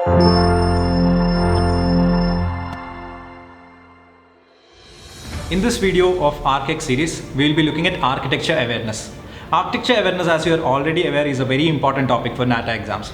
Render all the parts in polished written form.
In this video of ArcX series, we will be looking at architecture awareness. Architecture awareness, as you are already aware, is a very important topic for NATA exams.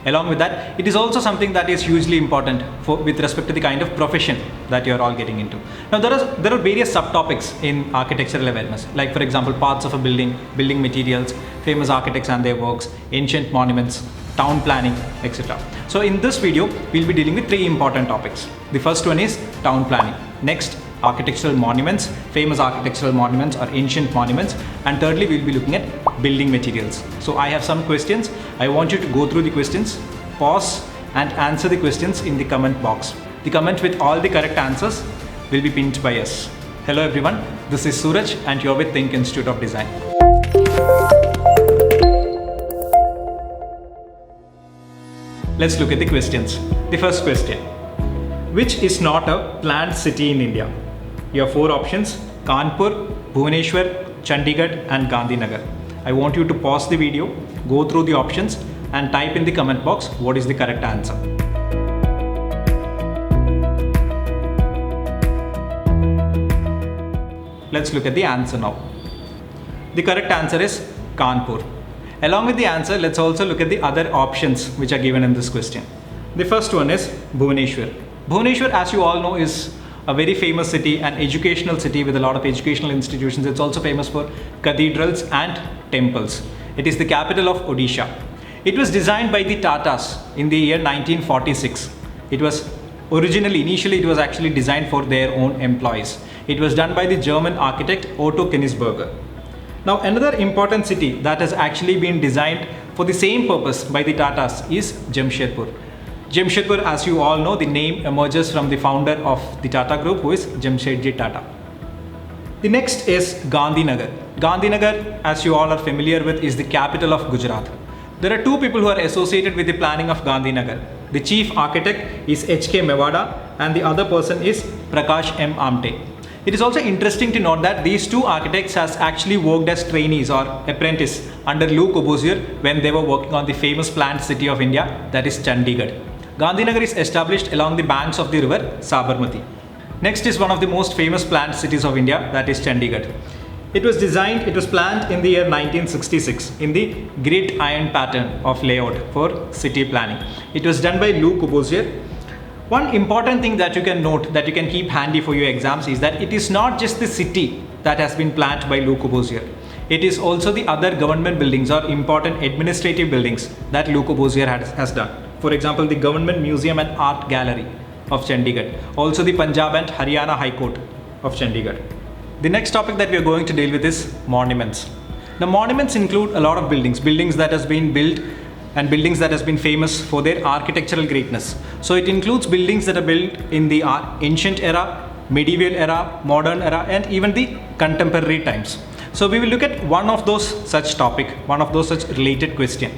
Along with that, it is also something that is hugely important with respect to the kind of profession that you are all getting into. Now, there are various subtopics in architectural awareness, like for example, parts of a building, building materials, famous architects and their works, ancient monuments, town planning, etc. So in this video, we'll be dealing with three important topics. The first one is town planning. Next, architectural monuments, famous architectural monuments or ancient monuments. And thirdly, we'll be looking at building materials. So I have some questions. I want you to go through the questions, pause and answer the questions in the comment box. The comment with all the correct answers will be pinned by us. Hello everyone, this is Suraj and you're with Think Institute of Design. Let's look at the questions. The first question. Which is not a planned city in India? You have four options: Kanpur, Bhubaneswar, Chandigarh and Gandhinagar. I want you to pause the video, go through the options and type in the comment box what is the correct answer. Let's look at the answer now. The correct answer is Kanpur. Along with the answer, let's also look at the other options which are given in this question. The first one is Bhubaneswar. Bhubaneswar, as you all know, is a very famous city, an educational city with a lot of educational institutions. It's also famous for cathedrals and temples. It is the capital of Odisha. It was designed by the Tatas in the year 1946. It was initially it was actually designed for their own employees. It was done by the German architect Otto Königsberger. Now, another important city that has actually been designed for the same purpose by the Tatas is Jamshedpur. Jamshedpur, as you all know, the name emerges from the founder of the Tata Group, who is Jamshedji Tata. The next is Gandhinagar. Gandhinagar, as you all are familiar with, is the capital of Gujarat. There are two people who are associated with the planning of Gandhinagar. The chief architect is H.K. Mewada and the other person is Prakash M. Amte. It is also interesting to note that these two architects has actually worked as trainees or apprentice under Le Corbusier when they were working on the famous planned city of India, that is Chandigarh. Gandhinagar is established along the banks of the river Sabarmati. Next is one of the most famous planned cities of India, that is Chandigarh. It was planned in the year 1966 in the grid iron pattern of layout for city planning. It was done by Le Corbusier. One important thing that you can note, that you can keep handy for your exams, is that it is not just the city that has been planned by Le Corbusier. It is also the other government buildings or important administrative buildings that Le Corbusier has done. For example, the Government Museum and Art Gallery of Chandigarh. Also the Punjab and Haryana High Court of Chandigarh. The next topic that we are going to deal with is monuments. The monuments include a lot of buildings that has been built and buildings that has been famous for their architectural greatness. So it includes buildings that are built in the ancient era, medieval era, modern era and even the contemporary times. So we will look at one of those such related question.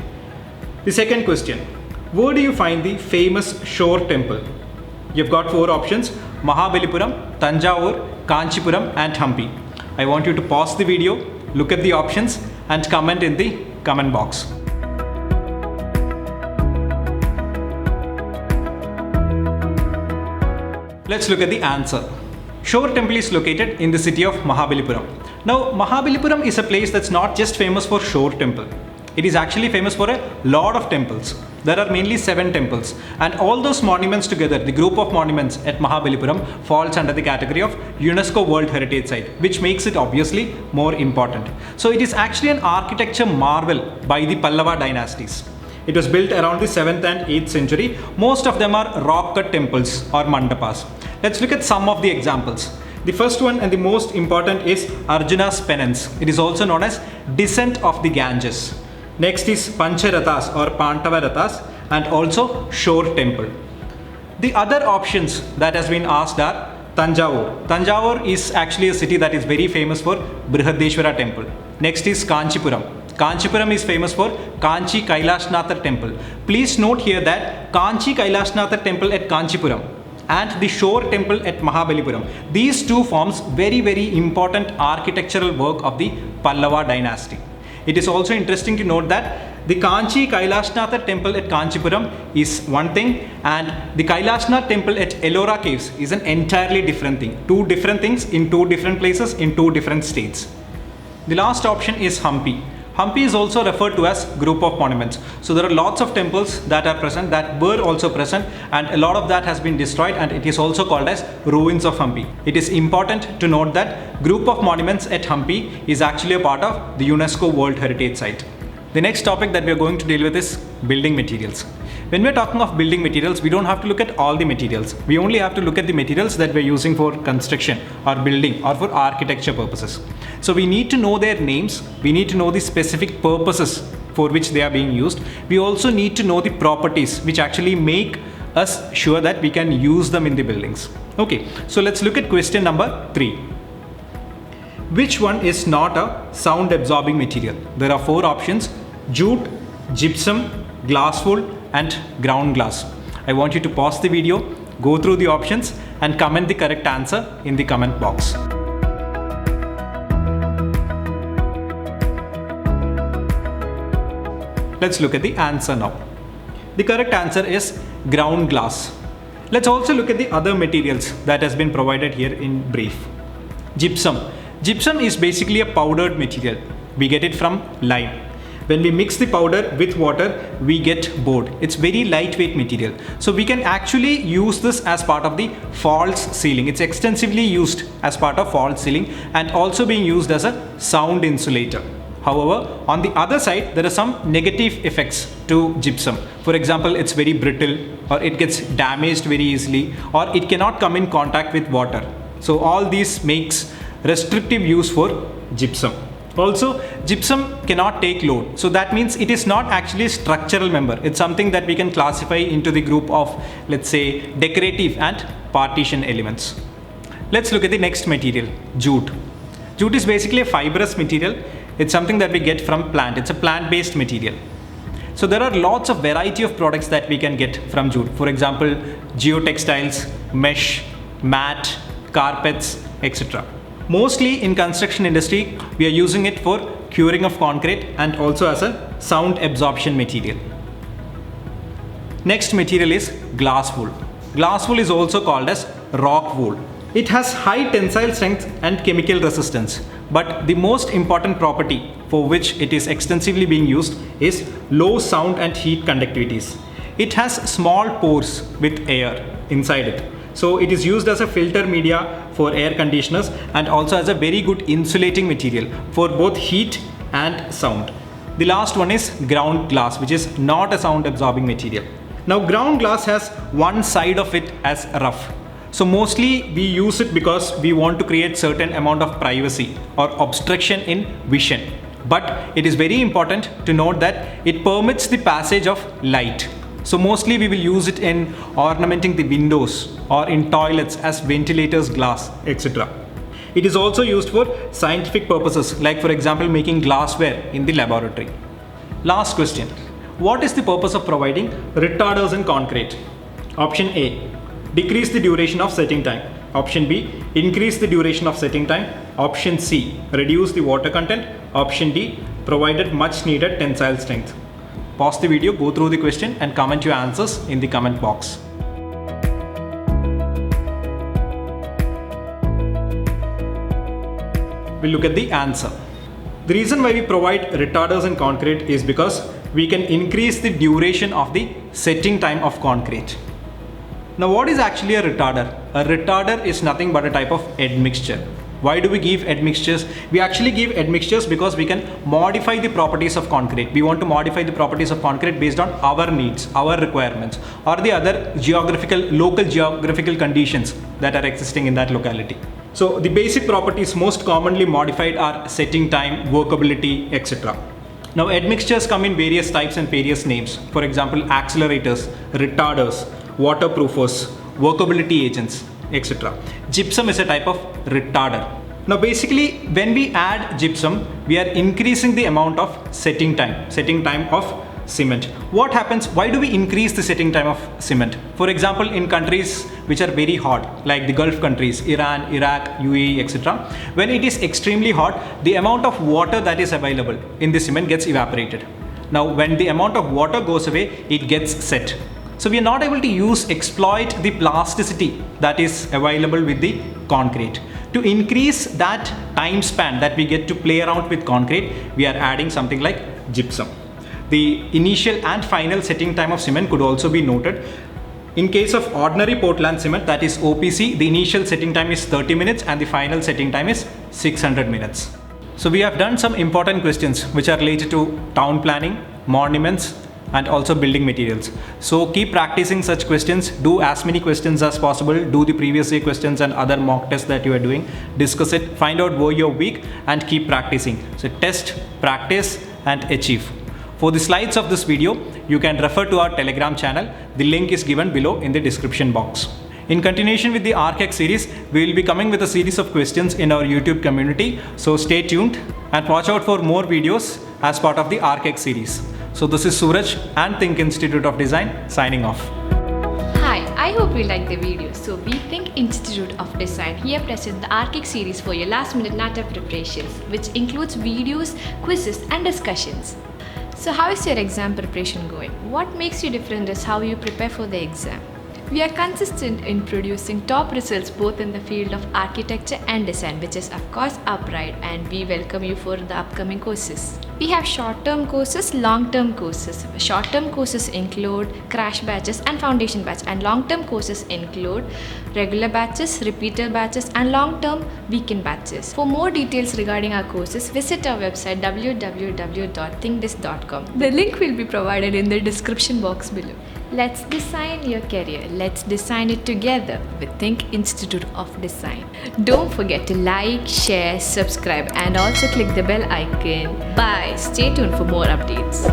The second question, where do you find the famous Shore Temple? You've got four options: Mahabalipuram, Tanjavur, Kanchipuram and Hampi. I want you to pause the video, look at the options and comment in the comment box. Let's look at the answer. Shore Temple is located in the city of Mahabalipuram. Now, Mahabalipuram is a place that's not just famous for Shore Temple. It is actually famous for a lot of temples. There are mainly 7 temples, and all those monuments together, the group of monuments at Mahabalipuram, falls under the category of UNESCO World Heritage Site, which makes it obviously more important. So it is actually an architecture marvel by the Pallava dynasties. It was built around the 7th and 8th century. Most of them are rock-cut temples or mandapas. Let's look at some of the examples. The first one and the most important is Arjuna's Penance. It is also known as Descent of the Ganges. Next is Pancharathas or Pandavarathas and also Shore Temple. The other options that has been asked are Tanjavur. Tanjavur is actually a city that is very famous for Brihadeshwara Temple. Next is Kanchipuram. Kanchipuram is famous for Kanchi Kailashnathar Temple. Please note here that Kanchi Kailashnathar Temple at Kanchipuram and the Shore Temple at Mahabalipuram, these two forms very important architectural work of the Pallava dynasty. It is also interesting to note that The Kanchi Kailashnatha temple at Kanchipuram is one thing, and the Kailashnath temple at Ellora caves is an entirely different thing. Two different things in two different places in two different states. The last option is Hampi. Hampi is also referred to as group of monuments. So there are lots of temples that are present, that were also present, and a lot of that has been destroyed, and it is also called as ruins of Hampi. It is important to note that group of monuments at Hampi is actually a part of the UNESCO World Heritage Site. The next topic that we are going to deal with is building materials. When we are talking of building materials, we don't have to look at all the materials. We only have to look at the materials that we are using for construction or building or for architecture purposes. So we need to know their names. We need to know the specific purposes for which they are being used. We also need to know the properties which actually make us sure that we can use them in the buildings. Okay, so let's look at question number 3. Which one is not a sound absorbing material? There are 4 options: jute, gypsum, glass wool, and ground glass. I want you to pause the video, go through the options, and comment the correct answer in the comment box. Let's look at the answer now. The correct answer is ground glass. Let's also look at the other materials that has been provided here in brief. Gypsum. Gypsum is basically a powdered material. We get it from lime. When we mix the powder with water, we get board. It's very lightweight material. So we can actually use this as part of the false ceiling. It's extensively used as part of false ceiling and also being used as a sound insulator. However, on the other side, there are some negative effects to gypsum. For example, it's very brittle, or it gets damaged very easily, or it cannot come in contact with water. So all these makes restrictive use for gypsum. Also, gypsum cannot take load. So that means it is not actually a structural member. It's something that we can classify into the group of, let's say, decorative and partition elements. Let's look at the next material, jute. Jute is basically a fibrous material. It's something that we get from plant. It's a plant-based material. So there are lots of variety of products that we can get from jute. For example, geotextiles, mesh, mat, carpets, etc. Mostly in construction industry, we are using it for curing of concrete and also as a sound absorption material. Next material is glass wool. Glass wool is also called as rock wool. It has high tensile strength and chemical resistance, but the most important property for which it is extensively being used is low sound and heat conductivities. It has small pores with air inside it. So it is used as a filter media for air conditioners and also as a very good insulating material for both heat and sound. The last one is ground glass, which is not a sound absorbing material. Now ground glass has one side of it as rough. So mostly we use it because we want to create certain amount of privacy or obstruction in vision. But it is very important to note that it permits the passage of light. So mostly we will use it in ornamenting the windows or in toilets as ventilators, glass, etc. It is also used for scientific purposes, like for example making glassware in the laboratory. Last question. What is the purpose of providing retarders in concrete? Option A, decrease the duration of setting time. Option B, increase the duration of setting time. Option C, reduce the water content. Option D, provided much needed tensile strength. Pause the video, go through the question and comment your answers in the comment box. We'll look at the answer. The reason why we provide retarders in concrete is because we can increase the duration of the setting time of concrete. Now what is actually a retarder? A retarder is nothing but a type of admixture. Why do we give admixtures? We actually give admixtures because we can modify the properties of concrete. We want to modify the properties of concrete based on our needs, our requirements, or the other local geographical conditions that are existing in that locality. So the basic properties most commonly modified are setting time, workability, etc. Now admixtures come in various types and various names. For example, accelerators, retarders, waterproofers, workability agents, etc. Gypsum is a type of retarder. Now basically when we add gypsum, we are increasing the amount of setting time of cement. What happens? Why do we increase the setting time of cement? For example, in countries which are very hot, like the Gulf countries, Iran, Iraq, UAE, etc. When it is extremely hot, the amount of water that is available in the cement gets evaporated. Now when the amount of water goes away, it gets set. So we are not able to exploit the plasticity that is available with the concrete. To increase that time span that we get to play around with concrete, we are adding something like gypsum. The initial and final setting time of cement could also be noted. In case of ordinary Portland cement, that is OPC, the initial setting time is 30 minutes and the final setting time is 600 minutes. So we have done some important questions which are related to town planning, monuments, and also building materials. So keep practicing such questions, do as many questions as possible, do the previous year questions and other mock tests that you are doing, discuss it, find out where you're weak and keep practicing. So test, practice and achieve. For the slides of this video, you can refer to our Telegram channel. The link is given below in the description box. In continuation with the ArcX series, we will be coming with a series of questions in our YouTube community. So stay tuned and watch out for more videos as part of the ArcX series. So this is Suraj and Think Institute of Design signing off. Hi, I hope you liked the video. So we Think Institute of Design here present the ArcX series for your last minute NATA preparations, which includes videos, quizzes and discussions. So how is your exam preparation going? What makes you different is how you prepare for the exam. We are consistent in producing top results both in the field of architecture and design, which is of course our pride, and we welcome you for the upcoming courses. We have short-term courses, long-term courses. Short-term courses include crash batches and foundation batch, and long-term courses include regular batches, repeater batches and long-term weekend batches. For more details regarding our courses, visit our website www.thinkdis.com. The link will be provided in the description box below. Let's design your career. Let's design it together with Think Institute of Design. Don't forget to like, share, subscribe and also click the bell icon. Bye. Stay tuned for more updates.